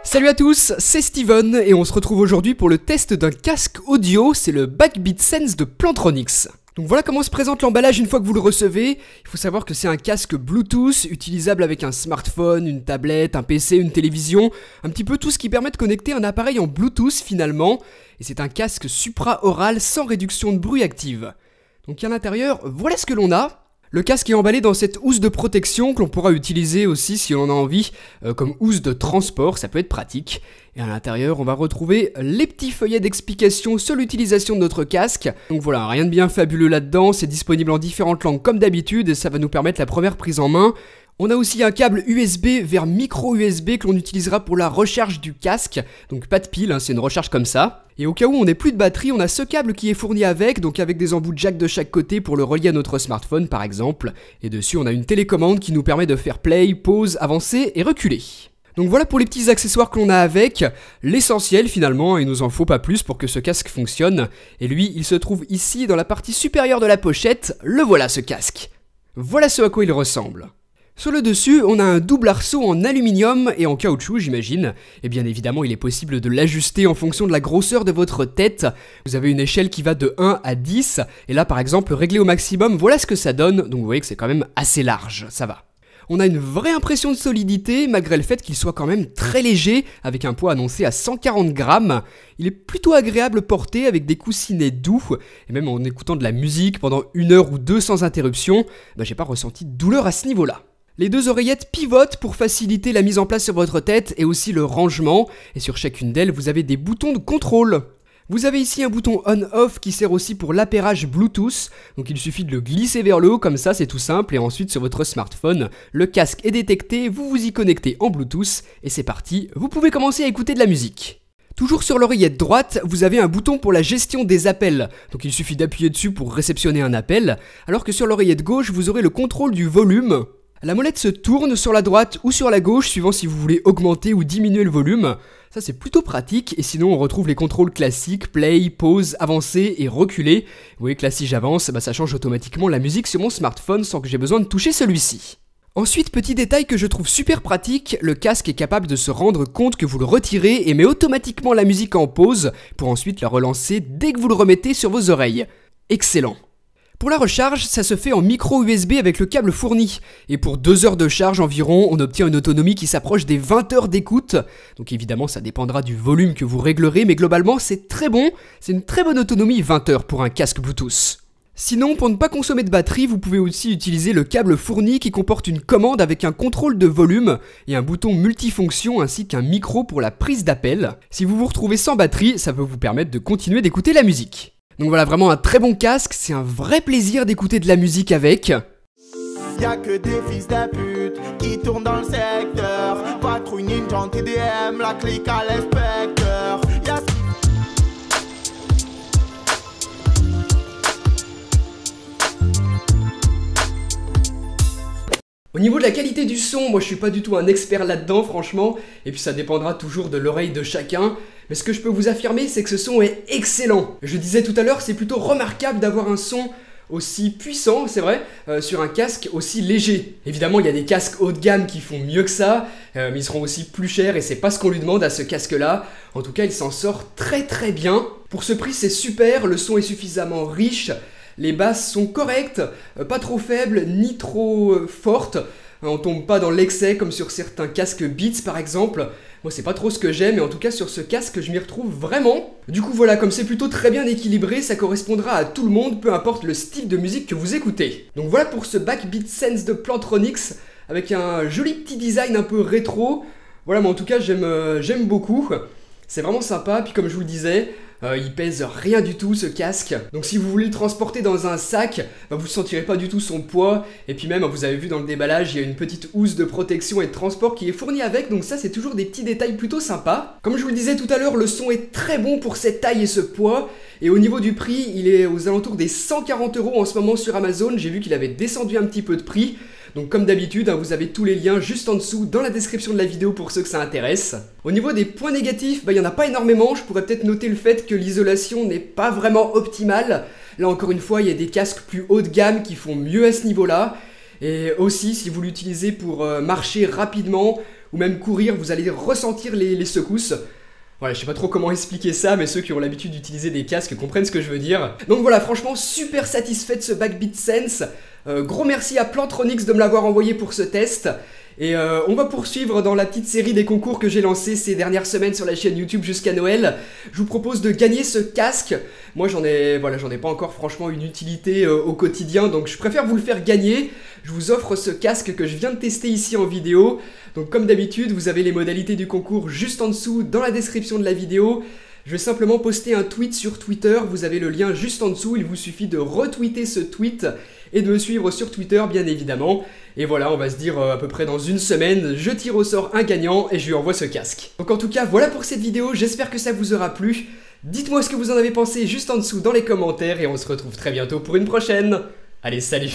Salut à tous, c'est Steven et on se retrouve aujourd'hui pour le test d'un casque audio, c'est le Backbeat Sense de Plantronics. Donc voilà comment se présente l'emballage une fois que vous le recevez. Il faut savoir que c'est un casque Bluetooth utilisable avec un smartphone, une tablette, un PC, une télévision, un petit peu tout ce qui permet de connecter un appareil en Bluetooth finalement. Et c'est un casque supra-oral sans réduction de bruit active. Donc à l'intérieur, voilà ce que l'on a. Le casque est emballé dans cette housse de protection que l'on pourra utiliser aussi si on en a envie comme housse de transport, ça peut être pratique. Et à l'intérieur, on va retrouver les petits feuillets d'explication sur l'utilisation de notre casque. Donc voilà, rien de bien fabuleux là-dedans, c'est disponible en différentes langues comme d'habitude et ça va nous permettre la première prise en main. On a aussi un câble USB vers micro USB que l'on utilisera pour la recharge du casque, donc pas de pile, c'est une recharge comme ça. Et au cas où on n'ait plus de batterie, on a ce câble qui est fourni avec, donc avec des embouts jack de chaque côté pour le relier à notre smartphone par exemple. Et dessus on a une télécommande qui nous permet de faire play, pause, avancer et reculer. Donc voilà pour les petits accessoires que l'on a avec, l'essentiel finalement, il nous en faut pas plus pour que ce casque fonctionne. Et lui, il se trouve ici dans la partie supérieure de la pochette, le voilà ce casque. Voilà ce à quoi il ressemble. Sur le dessus, on a un double arceau en aluminium et en caoutchouc, j'imagine. Et bien évidemment, il est possible de l'ajuster en fonction de la grosseur de votre tête. Vous avez une échelle qui va de 1 à 10. Et là, par exemple, réglé au maximum, voilà ce que ça donne. Donc vous voyez que c'est quand même assez large, ça va. On a une vraie impression de solidité, malgré le fait qu'il soit quand même très léger, avec un poids annoncé à 140 grammes. Il est plutôt agréable porté, avec des coussinets doux, et même en écoutant de la musique pendant 1 heure ou 2 sans interruption, j'ai pas ressenti de douleur à ce niveau-là. Les deux oreillettes pivotent pour faciliter la mise en place sur votre tête et aussi le rangement, et sur chacune d'elles vous avez des boutons de contrôle. Vous avez ici un bouton on-off qui sert aussi pour l'appairage Bluetooth, donc il suffit de le glisser vers le haut comme ça, c'est tout simple, et ensuite sur votre smartphone, le casque est détecté, vous vous y connectez en Bluetooth, et c'est parti, vous pouvez commencer à écouter de la musique. Toujours sur l'oreillette droite, vous avez un bouton pour la gestion des appels, donc il suffit d'appuyer dessus pour réceptionner un appel, alors que sur l'oreillette gauche, vous aurez le contrôle du volume. La molette se tourne sur la droite ou sur la gauche suivant si vous voulez augmenter ou diminuer le volume. Ça c'est plutôt pratique et sinon on retrouve les contrôles classiques, play, pause, avancer et reculer. Vous voyez que là si j'avance, ça change automatiquement la musique sur mon smartphone sans que j'ai besoin de toucher celui-ci. Ensuite, petit détail que je trouve super pratique, le casque est capable de se rendre compte que vous le retirez et met automatiquement la musique en pause pour ensuite la relancer dès que vous le remettez sur vos oreilles. Excellent. Pour la recharge, ça se fait en micro USB avec le câble fourni. Et pour 2 heures de charge environ, on obtient une autonomie qui s'approche des 20 heures d'écoute. Donc évidemment, ça dépendra du volume que vous réglerez, mais globalement, c'est très bon. C'est une très bonne autonomie 20 heures pour un casque Bluetooth. Sinon, pour ne pas consommer de batterie, vous pouvez aussi utiliser le câble fourni qui comporte une commande avec un contrôle de volume et un bouton multifonction ainsi qu'un micro pour la prise d'appel. Si vous vous retrouvez sans batterie, ça peut vous permettre de continuer d'écouter la musique. Donc voilà, vraiment un très bon casque, c'est un vrai plaisir d'écouter de la musique avec. Y'a que des fils de pute qui tournent dans le secteur. Patrouille ninja TDM, la clique à l'inspecteur. Au niveau de la qualité du son, moi je suis pas du tout un expert là-dedans franchement, et puis ça dépendra toujours de l'oreille de chacun, mais ce que je peux vous affirmer c'est que ce son est excellent. Je disais tout à l'heure, c'est plutôt remarquable d'avoir un son aussi puissant, c'est vrai, sur un casque aussi léger. Évidemment il y a des casques haut de gamme qui font mieux que ça, mais ils seront aussi plus chers et c'est pas ce qu'on lui demande à ce casque là. En tout cas il s'en sort très très bien. Pour ce prix c'est super, le son est suffisamment riche. Les basses sont correctes, pas trop faibles ni trop fortes. On tombe pas dans l'excès comme sur certains casques Beats par exemple. Moi c'est pas trop ce que j'aime, mais en tout cas sur ce casque je m'y retrouve vraiment. Du coup voilà, comme c'est plutôt très bien équilibré, ça correspondra à tout le monde, peu importe le style de musique que vous écoutez. Donc voilà pour ce Backbeat Sense de Plantronics, avec un joli petit design un peu rétro. Voilà, mais en tout cas j'aime beaucoup. C'est vraiment sympa, puis comme je vous le disais, il pèse rien du tout ce casque. Donc si vous voulez le transporter dans un sac, vous ne sentirez pas du tout son poids. Et puis même, vous avez vu dans le déballage, il y a une petite housse de protection et de transport qui est fournie avec. Donc ça, c'est toujours des petits détails plutôt sympas. Comme je vous le disais tout à l'heure, le son est très bon pour cette taille et ce poids. Et au niveau du prix, il est aux alentours des 140 € en ce moment sur Amazon. J'ai vu qu'il avait descendu un petit peu de prix. Donc comme d'habitude, vous avez tous les liens juste en dessous dans la description de la vidéo pour ceux que ça intéresse. Au niveau des points négatifs, il n'y en a pas énormément. Je pourrais peut-être noter le fait que l'isolation n'est pas vraiment optimale. Là encore une fois, il y a des casques plus haut de gamme qui font mieux à ce niveau-là. Et aussi, si vous l'utilisez pour marcher rapidement ou même courir, vous allez ressentir les secousses. Voilà, je sais pas trop comment expliquer ça, mais ceux qui ont l'habitude d'utiliser des casques comprennent ce que je veux dire. Donc voilà, franchement, super satisfait de ce Backbeat Sense. Gros merci à Plantronics de me l'avoir envoyé pour ce test. Et on va poursuivre dans la petite série des concours que j'ai lancé ces dernières semaines sur la chaîne YouTube jusqu'à Noël. Je vous propose de gagner ce casque. Moi j'en ai pas encore franchement une utilité au quotidien, donc je préfère vous le faire gagner. Je vous offre ce casque que je viens de tester ici en vidéo. Donc comme d'habitude, vous avez les modalités du concours juste en dessous dans la description de la vidéo. Je vais simplement poster un tweet sur Twitter, vous avez le lien juste en dessous, il vous suffit de retweeter ce tweet et de me suivre sur Twitter bien évidemment. Et voilà, on va se dire à peu près dans une semaine, je tire au sort un gagnant et je lui envoie ce casque. Donc en tout cas, voilà pour cette vidéo, j'espère que ça vous aura plu. Dites-moi ce que vous en avez pensé juste en dessous dans les commentaires et on se retrouve très bientôt pour une prochaine. Allez, salut!